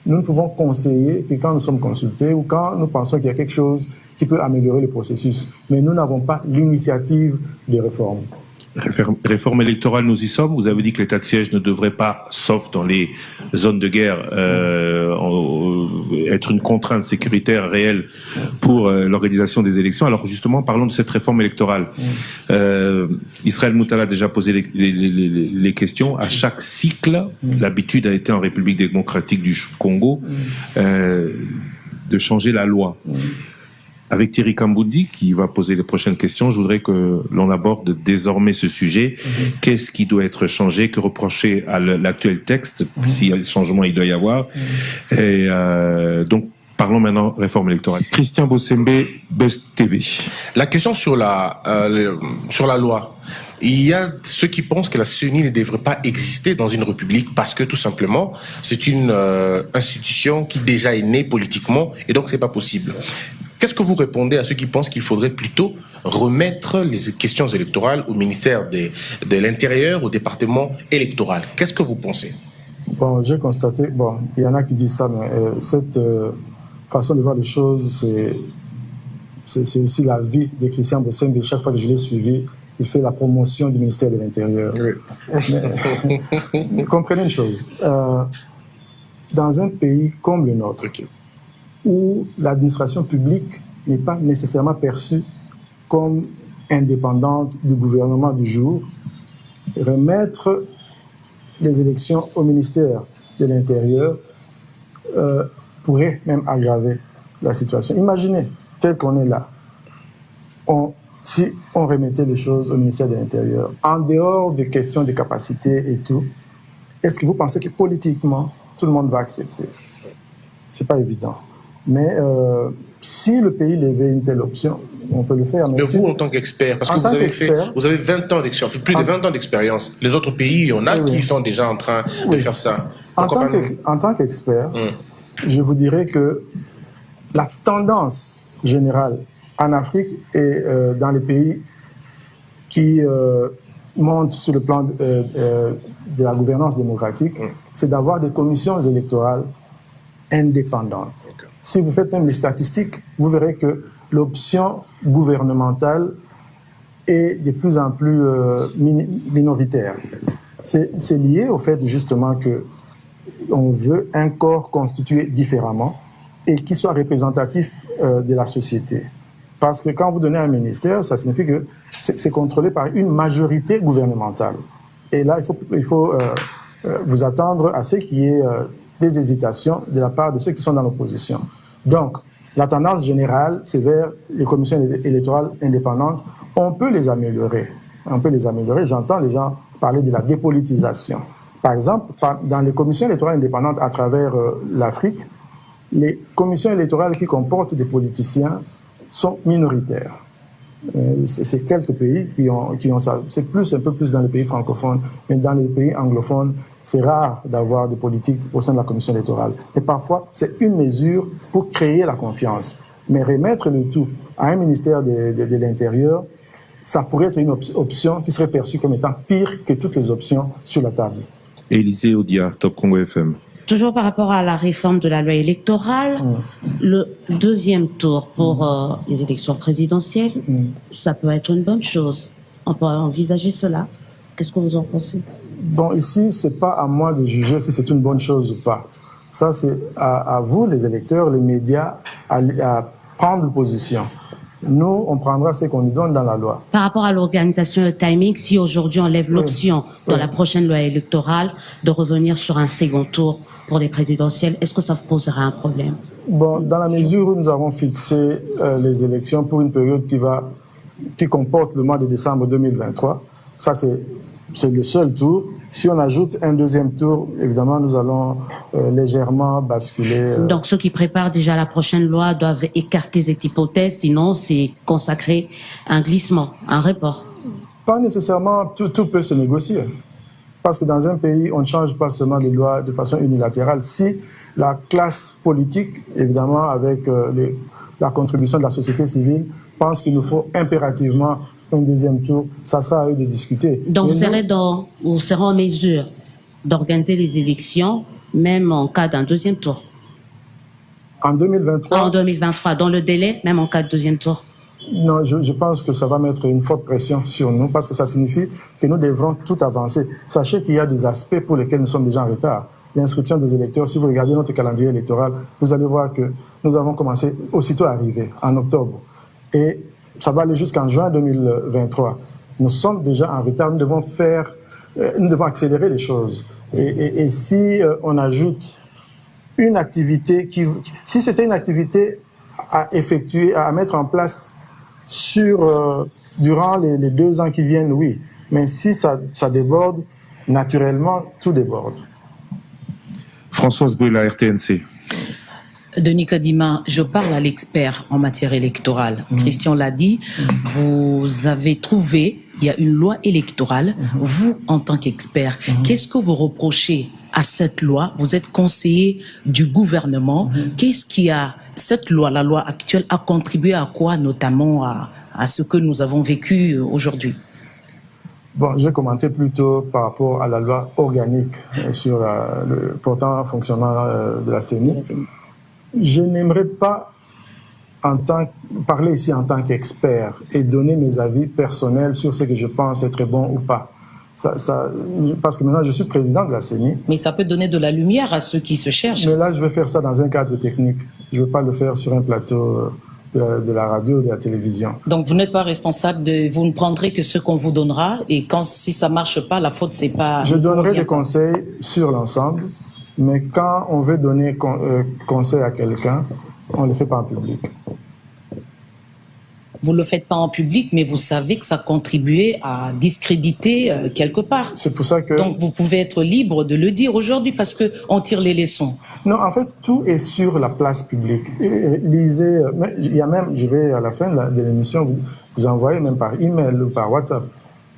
nous ne pouvons conseiller que quand nous sommes consultés ou quand nous pensons qu'il y a quelque chose qui peut améliorer le processus. Mais nous n'avons pas l'initiative des réformes. Réforme électorale, nous y sommes. Vous avez dit que l'état de siège ne devrait pas, sauf dans les zones de guerre, être une contrainte sécuritaire réelle pour l'organisation des élections. Alors justement, parlons de cette réforme électorale. Israël Moutala a déjà posé les questions. À chaque cycle, l'habitude a été en République démocratique du Congo de changer la loi. Avec Thierry Kamboudi, qui va poser les prochaines questions, je voudrais que l'on aborde désormais ce sujet. Qu'est-ce qui doit être changé? Que reprocher à l'actuel texte, s'il y a le changement, il doit y avoir. Et donc, parlons maintenant réforme électorale. Christian Bossembe, Buzz TV. La question sur la loi. Il y a ceux qui pensent que la CENI ne devrait pas exister dans une république parce que tout simplement c'est une institution qui déjà est née politiquement et donc c'est pas possible. Qu'est-ce que vous répondez à ceux qui pensent qu'il faudrait plutôt remettre les questions électorales au ministère de l'Intérieur, au département électoral? Qu'est-ce que vous pensez? Bon, j'ai constaté, il y en a qui disent ça, mais cette façon de voir les choses, c'est aussi la vie de Christian Bossembe. Chaque fois que je l'ai suivi, il fait la promotion du ministère de l'Intérieur. Oui. Mais, comprenez une chose, dans un pays comme le nôtre, où l'administration publique n'est pas nécessairement perçue comme indépendante du gouvernement du jour, remettre les élections au ministère de l'Intérieur pourrait même aggraver la situation. Imaginez, tel qu'on est là, si on remettait les choses au ministère de l'Intérieur, en dehors des questions de capacité et tout, est-ce que vous pensez que politiquement, tout le monde va accepter? C'est pas évident. Mais si le pays levait une telle option, on peut le faire. Mais vous, en tant qu'expert, parce que vous avez 20 ans d'expérience, plus de 20 ans d'expérience. Les autres pays, il y en a qui sont déjà en train de faire ça. En tant qu'expert, je vous dirais que la tendance générale en Afrique et dans les pays qui montent sur le plan de la gouvernance démocratique, c'est d'avoir des commissions électorales indépendantes. Si vous faites même les statistiques, vous verrez que l'option gouvernementale est de plus en plus minoritaire. C'est lié au fait justement que on veut un corps constitué différemment et qui soit représentatif de la société. Parce que quand vous donnez un ministère, ça signifie que c'est contrôlé par une majorité gouvernementale. Et là, il faut vous attendre à ce qu'il y ait des hésitations de la part de ceux qui sont dans l'opposition. Donc, la tendance générale, c'est vers les commissions électorales indépendantes. On peut les améliorer. J'entends les gens parler de la dépolitisation. Par exemple, dans les commissions électorales indépendantes à travers l'Afrique, les commissions électorales qui comportent des politiciens sont minoritaires. C'est quelques pays qui ont ça. C'est un peu plus dans les pays francophones, mais dans les pays anglophones, c'est rare d'avoir des politiques au sein de la commission électorale. Et parfois, c'est une mesure pour créer la confiance. Mais remettre le tout à un ministère de l'Intérieur, ça pourrait être une option qui serait perçue comme étant pire que toutes les options sur la table. Élisée Odia, Top Congo FM. Toujours par rapport à la réforme de la loi électorale, le deuxième tour pour les élections présidentielles, ça peut être une bonne chose. On peut envisager cela. Qu'est-ce que vous en pensez? Bon, ici, c'est pas à moi de juger si c'est une bonne chose ou pas. Ça, c'est à vous, les électeurs, les médias, à prendre position. Nous, on prendra ce qu'on nous donne dans la loi. Par rapport à l'organisation et le timing, si aujourd'hui on lève l'option dans la prochaine loi électorale de revenir sur un second tour pour les présidentielles, est-ce que ça vous posera un problème? Bon, dans la mesure où nous avons fixé les élections pour une période qui comporte le mois de décembre 2023, ça c'est le seul tour. Si on ajoute un deuxième tour, évidemment, nous allons légèrement basculer. Donc, ceux qui préparent déjà la prochaine loi doivent écarter cette hypothèse, sinon c'est consacrer un glissement, un report. Pas nécessairement, tout peut se négocier. Parce que dans un pays, on ne change pas seulement les lois de façon unilatérale. Si la classe politique, évidemment, avec la contribution de la société civile, pense qu'il nous faut impérativement un deuxième tour, ça sera à eux de discuter. Donc, vous serez en mesure d'organiser les élections, même en cas d'un deuxième tour? En 2023? En 2023, dans le délai, même en cas de deuxième tour? Non, je pense que ça va mettre une forte pression sur nous parce que ça signifie que nous devrons tout avancer. Sachez qu'il y a des aspects pour lesquels nous sommes déjà en retard. l'inscription des électeurs, si vous regardez notre calendrier électoral, vous allez voir que nous avons commencé aussitôt à arriver, en octobre. Et ça va aller jusqu'en juin 2023. Nous sommes déjà en retard, nous devons accélérer les choses. Et si on ajoute une activité si c'était une activité à effectuer, à mettre en place durant les 2 ans qui viennent, oui. Mais si ça déborde, naturellement, tout déborde. Françoise Brula, RTNC. Denis Kadima, je parle à l'expert en matière électorale. Christian l'a dit, vous avez trouvé, il y a une loi électorale. Vous, en tant qu'expert, qu'est-ce que vous reprochez à cette loi? Vous êtes conseiller du gouvernement. Qu'est-ce qui cette loi, la loi actuelle, a contribué à quoi, notamment à ce que nous avons vécu aujourd'hui? Bon, j'ai commenté plutôt par rapport à la loi organique sur le portant fonctionnement de la CENI. Je n'aimerais pas parler ici en tant qu'expert et donner mes avis personnels sur ce que je pense être bon ou pas. Parce que maintenant, je suis président de la CENI. Mais ça peut donner de la lumière à ceux qui se cherchent. Mais là, je vais faire ça dans un cadre technique. Je ne veux pas le faire sur un plateau de la radio ou de la télévision. Donc, vous n'êtes pas responsable vous ne prendrez que ce qu'on vous donnera, et si ça marche pas, la faute, c'est pas... Je donnerai des conseils sur l'ensemble, mais quand on veut donner conseil à quelqu'un, on ne le fait pas en public. Vous ne le faites pas en public, mais vous savez que ça contribuait à discréditer quelque part. C'est pour ça que... Donc vous pouvez être libre de le dire aujourd'hui parce qu'on tire les leçons. Non, en fait, tout est sur la place publique. Lisez, il y a même, je vais à la fin de l'émission vous envoyer même par email ou par WhatsApp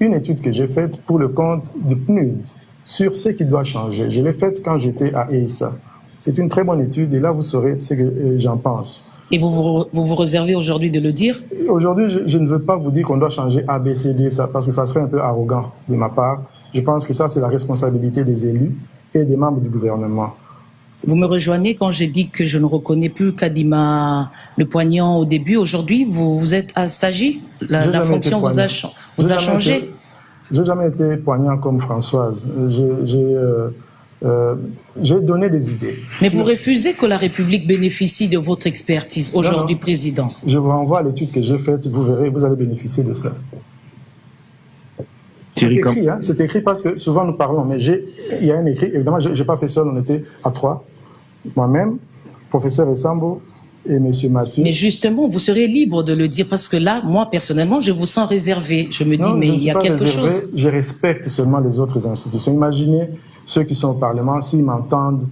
une étude que j'ai faite pour le compte du PNUD sur ce qui doit changer. Je l'ai faite quand j'étais à EISA. C'est une très bonne étude et là vous saurez ce que j'en pense. Et vous réservez aujourd'hui de le dire? Aujourd'hui, je ne veux pas vous dire qu'on doit changer A, B, C, D, ça, parce que ça serait un peu arrogant de ma part. Je pense que ça, c'est la responsabilité des élus et des membres du gouvernement. Vous me rejoignez quand j'ai dit que je ne reconnais plus Kadima Le Poignant au début. Aujourd'hui, vous êtes assagi? La fonction vous a changé? J'ai jamais été poignant comme Françoise. J'ai donné des idées. Mais vous refusez que la République bénéficie de votre expertise aujourd'hui, Président? Je vous renvoie à l'étude que j'ai faite, vous verrez, vous allez bénéficier de ça. C'est écrit, hein, c'est écrit parce que souvent nous parlons, mais il y a un écrit, évidemment, je n'ai pas fait seul, on était à 3. Moi-même, professeur Essambo et M. Mathieu. Mais justement, vous serez libre de le dire parce que là, moi, personnellement, je vous sens réservé. Je me dis, mais il y a quelque chose. Je respecte seulement les autres institutions. Imaginez ceux qui sont au Parlement, s'ils m'entendent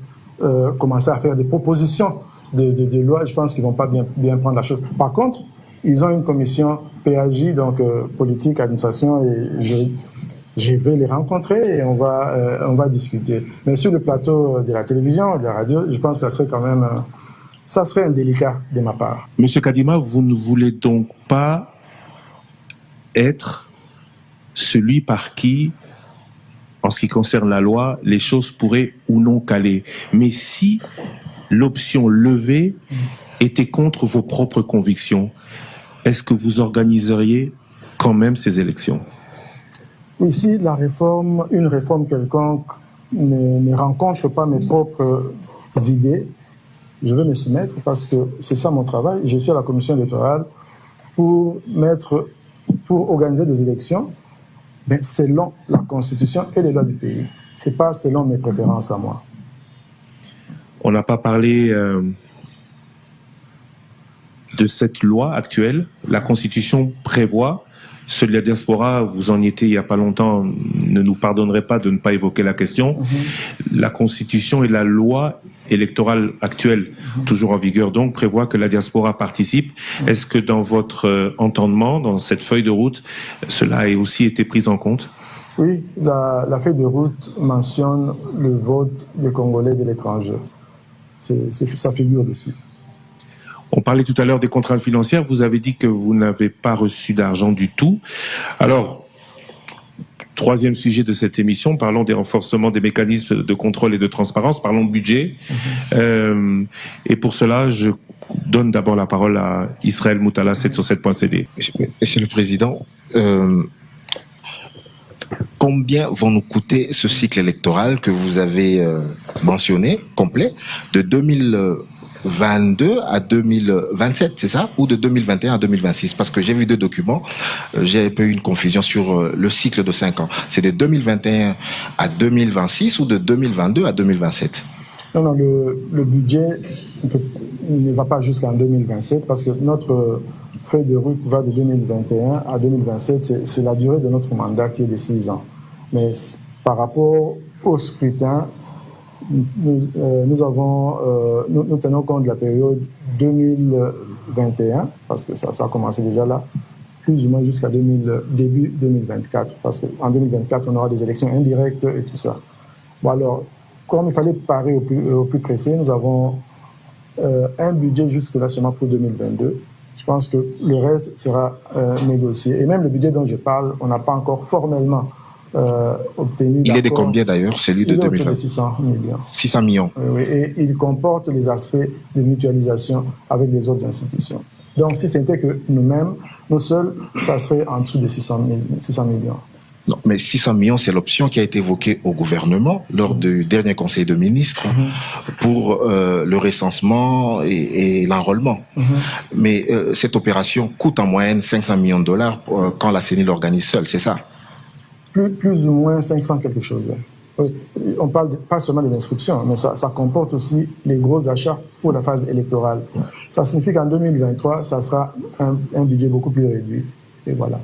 commencer à faire des propositions de loi, je pense qu'ils ne vont pas bien prendre la chose. Par contre, ils ont une commission PAJ, donc politique, administration, et je vais les rencontrer et on va discuter. Mais sur le plateau de la télévision, de la radio, je pense que ça serait quand même... ça serait indélicat de ma part. Monsieur Kadima, vous ne voulez donc pas être celui par qui, en ce qui concerne la loi, les choses pourraient ou non caler. Mais si l'option levée était contre vos propres convictions, est-ce que vous organiseriez quand même ces élections? Oui, si une réforme quelconque ne rencontre pas mes propres idées, je vais me soumettre parce que c'est ça mon travail. Je suis à la commission électorale pour organiser des élections, mais selon la Constitution et les lois du pays. Ce n'est pas selon mes préférences à moi. On n'a pas parlé de cette loi actuelle. La Constitution prévoit, ceux de la diaspora, vous en y étiez il n'y a pas longtemps, ne nous pardonnerez pas de ne pas évoquer la question. La Constitution et la loi électorale actuelle, toujours en vigueur donc, prévoit que la diaspora participe. Est-ce que dans votre entendement, dans cette feuille de route, cela a aussi été pris en compte? Oui, la feuille de route mentionne le vote des Congolais de l'étranger. Ça figure dessus. On parlait tout à l'heure des contraintes financières. Vous avez dit que vous n'avez pas reçu d'argent du tout. Alors, troisième sujet de cette émission, parlons des renforcements des mécanismes de contrôle et de transparence, parlons de budget. Et pour cela, je donne d'abord la parole à Israël Moutala, 7sur7.cd. Monsieur le Président, combien vont nous coûter ce cycle électoral que vous avez mentionné, complet, de 2022 à 2027, c'est ça? Ou de 2021 à 2026? Parce que j'ai vu deux documents, j'ai un peu eu une confusion sur le cycle de 5 ans. C'est de 2021 à 2026 ou de 2022 à 2027? Non, le budget ne va pas jusqu'en 2027 parce que notre feuille de route va de 2021 à 2027. C'est la durée de notre mandat qui est de 6 ans. Mais par rapport au scrutin, nous tenons compte de la période 2021, parce que ça a commencé déjà là, plus ou moins jusqu'à début 2024, parce qu'en 2024, on aura des élections indirectes et tout ça. Bon alors, comme il fallait parer au plus pressé, nous avons un budget jusque-là seulement pour 2022. Je pense que le reste sera négocié. Et même le budget dont je parle, on n'a pas encore formellement obtenu. Il est de combien d'ailleurs, celui de 2020? Il est de 600 millions. 600 millions. Oui, et il comporte les aspects de mutualisation avec les autres institutions. Donc si c'était que nous-mêmes, nous seuls, ça serait en dessous de 600 millions. Non, mais 600 millions, c'est l'option qui a été évoquée au gouvernement lors du dernier conseil de ministres pour le recensement et l'enrôlement. Mais cette opération coûte en moyenne 500 millions de dollars quand la CENI l'organise seule, c'est ça? Plus ou moins 500 quelque chose. Oui. On parle pas seulement de l'inscription, mais ça comporte aussi les gros achats pour la phase électorale. Ça signifie qu'en 2023, ça sera un budget beaucoup plus réduit. Et voilà.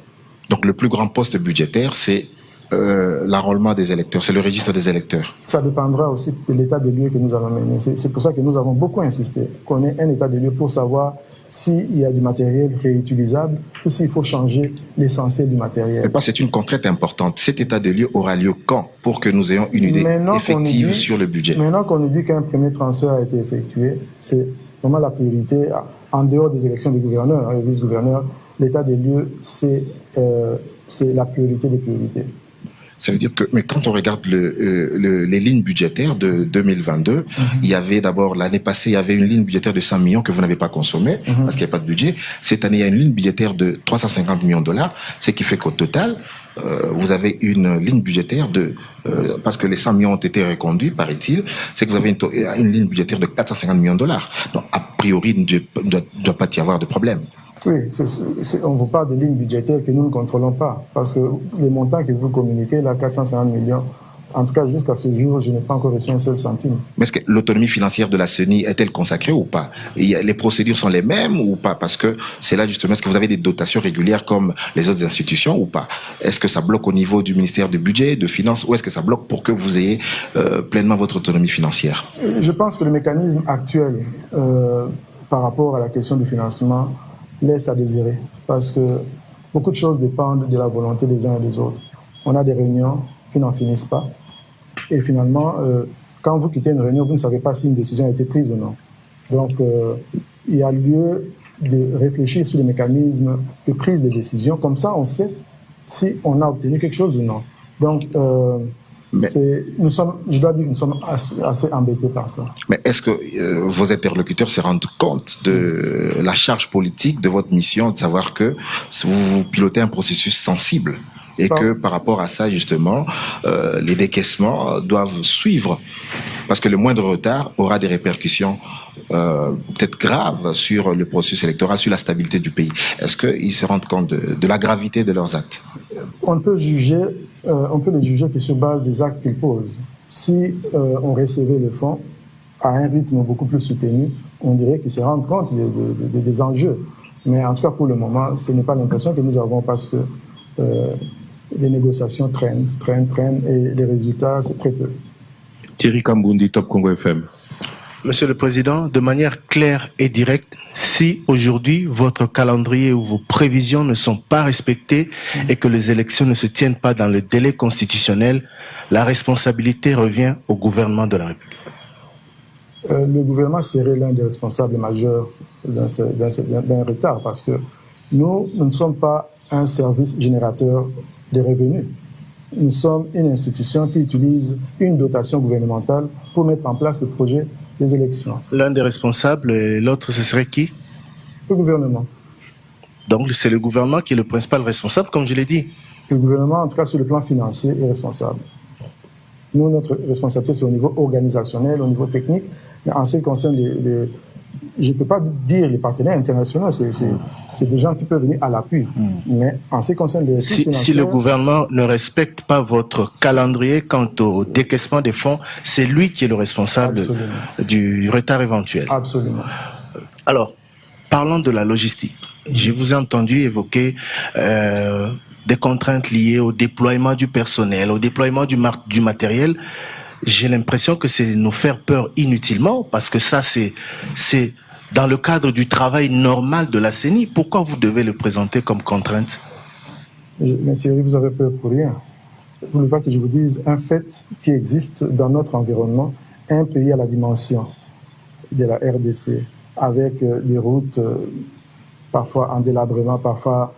Donc le plus grand poste budgétaire, c'est l'enrôlement des électeurs, c'est le registre des électeurs. Ça dépendra aussi de l'état des lieux que nous allons mener. C'est pour ça que nous avons beaucoup insisté qu'on ait un état des lieux pour savoir s'il y a du matériel réutilisable ou s'il faut changer l'essentiel du matériel. Mais c'est une contrainte importante. Cet état des lieux aura lieu quand? Pour que nous ayons une idée effective sur le budget. Maintenant qu'on nous dit qu'un premier transfert a été effectué, c'est vraiment la priorité. En dehors des élections des gouverneurs et vice-gouverneurs, l'état des lieux, c'est la priorité des priorités. Ça veut dire que, mais quand on regarde les lignes budgétaires de 2022, il y avait d'abord, l'année passée, il y avait une ligne budgétaire de 100 millions que vous n'avez pas consommée, parce qu'il n'y a pas de budget. Cette année, il y a une ligne budgétaire de 350 millions de dollars, ce qui fait qu'au total, vous avez une ligne budgétaire parce que les 100 millions ont été reconduits, paraît-il, c'est que vous avez une ligne budgétaire de 450 millions de dollars. Donc, a priori, il ne doit pas y avoir de problème. Oui, on vous parle de lignes budgétaires que nous ne contrôlons pas. Parce que les montants que vous communiquez, là, 450 millions, en tout cas jusqu'à ce jour, je n'ai pas encore reçu un seul centime. Mais est-ce que l'autonomie financière de la CENI est-elle consacrée ou pas? Les procédures sont les mêmes ou pas? Parce que c'est là justement, est-ce que vous avez des dotations régulières comme les autres institutions ou pas? Est-ce que ça bloque au niveau du ministère du Budget, de Finances, ou est-ce que ça bloque pour que vous ayez pleinement votre autonomie financière? Je pense que le mécanisme actuel par rapport à la question du financement laisse à désirer, parce que beaucoup de choses dépendent de la volonté des uns et des autres. On a des réunions qui n'en finissent pas, et finalement, quand vous quittez une réunion, vous ne savez pas si une décision a été prise ou non. Donc, il y a lieu de réfléchir sur les mécanismes de prise de décision, comme ça on sait si on a obtenu quelque chose ou non. Donc, je dois dire que nous sommes assez embêtés par ça. Mais est-ce que vos interlocuteurs se rendent compte de la charge politique de votre mission, de savoir que vous pilotez un processus sensible et que par rapport à ça, justement, les décaissements doivent suivre? Parce que le moindre retard aura des répercussions peut-être graves sur le processus électoral, sur la stabilité du pays. Est-ce qu'ils se rendent compte de la gravité de leurs actes? On peut les juger que sur base des actes qu'ils posent. Si on recevait le fonds à un rythme beaucoup plus soutenu, on dirait qu'ils se rendent compte des enjeux. Mais en tout cas, pour le moment, ce n'est pas l'impression que nous avons, parce que les négociations traînent, et les résultats, c'est très peu. Thierry Kambundi, Top Congo FM. Monsieur le Président, de manière claire et directe, si aujourd'hui votre calendrier ou vos prévisions ne sont pas respectées et que les élections ne se tiennent pas dans le délai constitutionnel, la responsabilité revient au gouvernement de la République. Le gouvernement serait l'un des responsables majeurs d'un retard, parce que nous ne sommes pas un service générateur de revenus. Nous sommes une institution qui utilise une dotation gouvernementale pour mettre en place le projet des élections. L'un des responsables et l'autre, ce serait qui? Le gouvernement. Donc c'est le gouvernement qui est le principal responsable, comme je l'ai dit. Le gouvernement, en tout cas sur le plan financier, est responsable. Nous, notre responsabilité, c'est au niveau organisationnel, au niveau technique. Mais en ce qui concerne je ne peux pas dire les partenaires internationaux, c'est des gens qui peuvent venir à l'appui. Mais en ce qui concerne les ressources financières... Si le gouvernement ne respecte pas votre calendrier quant au décaissement des fonds, c'est lui qui est le responsable du retard éventuel. Absolument. Alors, parlons de la logistique. Je vous ai entendu évoquer des contraintes liées au déploiement du personnel, au déploiement du matériel. J'ai l'impression que c'est nous faire peur inutilement, parce que ça, c'est dans le cadre du travail normal de la CENI. Pourquoi vous devez le présenter comme contrainte? Mais Thierry, vous avez peur pour rien. Vous ne voulez pas que je vous dise un fait qui existe dans notre environnement, un pays à la dimension de la RDC, avec des routes parfois en délabrement, parfois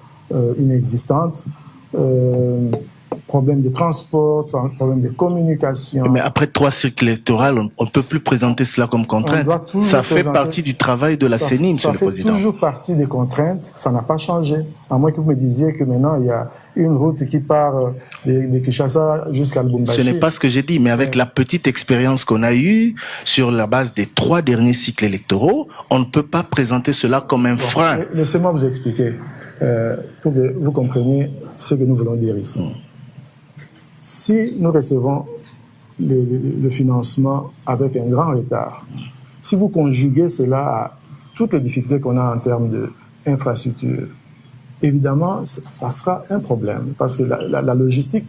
inexistantes, problème de transport, problème de communication. Mais après 3 cycles électoraux, on ne peut plus présenter cela comme contrainte. Ça fait partie du travail de la CENI, Monsieur le Président. Ça fait toujours partie des contraintes, ça n'a pas changé. À moins que vous me disiez que maintenant, il y a une route qui part de Kinshasa jusqu'à Lubumbashi. Ce n'est pas ce que j'ai dit, mais avec la petite expérience qu'on a eue sur la base des 3 derniers cycles électoraux, on ne peut pas présenter cela comme un frein. Laissez-moi vous expliquer, pour que vous compreniez ce que nous voulons dire ici. Si nous recevons le financement avec un grand retard, si vous conjuguez cela à toutes les difficultés qu'on a en termes d'infrastructure, évidemment, ça sera un problème, parce que la logistique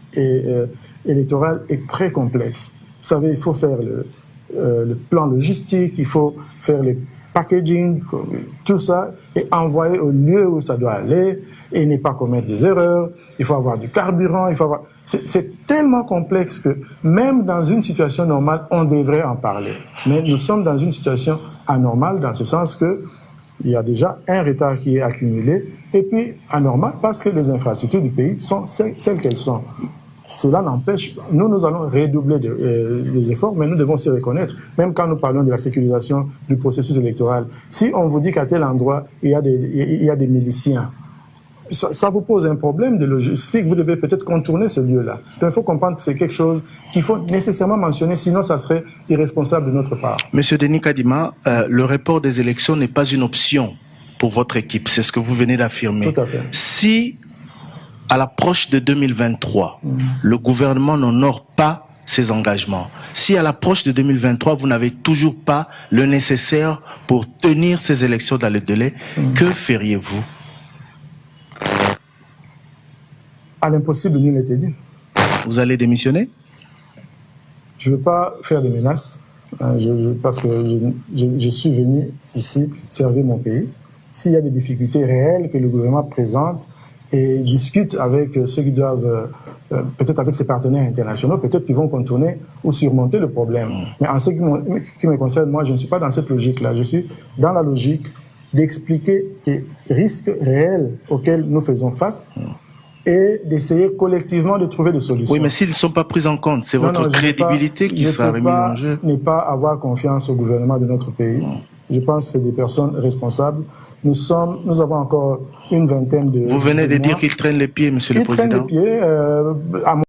électorale est très complexe. Vous savez, il faut faire le plan logistique, il faut faire le packaging, tout ça, et envoyer au lieu où ça doit aller, et ne pas commettre des erreurs. Il faut avoir du carburant, il faut avoir... C'est tellement complexe que même dans une situation normale, on devrait en parler. Mais nous sommes dans une situation anormale, dans ce sens que il y a déjà un retard qui est accumulé, et puis anormal parce que les infrastructures du pays sont celles qu'elles sont. Cela n'empêche, nous allons redoubler des efforts, mais nous devons se reconnaître, même quand nous parlons de la sécurisation du processus électoral. Si on vous dit qu'à tel endroit, il y a des miliciens, ça vous pose un problème de logistique, vous devez peut-être contourner ce lieu-là. Donc il faut comprendre que c'est quelque chose qu'il faut nécessairement mentionner, sinon ça serait irresponsable de notre part. Monsieur Denis Kadima, le report des élections n'est pas une option pour votre équipe, c'est ce que vous venez d'affirmer. Tout à fait. Si, à l'approche de 2023, le gouvernement n'honore pas ses engagements, si à l'approche de 2023, vous n'avez toujours pas le nécessaire pour tenir ces élections dans le délai, que feriez-vous? À l'impossible, nul n'est tenu. Vous allez démissionner? Je ne veux pas faire des menaces, parce que je suis venu ici servir mon pays. S'il y a des difficultés réelles que le gouvernement présente et discute avec ceux qui doivent, peut-être avec ses partenaires internationaux, peut-être qu'ils vont contourner ou surmonter le problème. Mais en ce qui me concerne, moi, je ne suis pas dans cette logique-là. Je suis dans la logique d'expliquer les risques réels auxquels nous faisons face, et d'essayer collectivement de trouver des solutions. Oui, mais s'ils ne sont pas pris en compte, c'est votre crédibilité qui sera remise en jeu. Je ne peux pas avoir confiance au gouvernement de notre pays. Je pense que c'est des personnes responsables. Nous avons encore une vingtaine de... Vous venez de dire qu'ils traînent les pieds, Monsieur le Président. Ils traînent les pieds.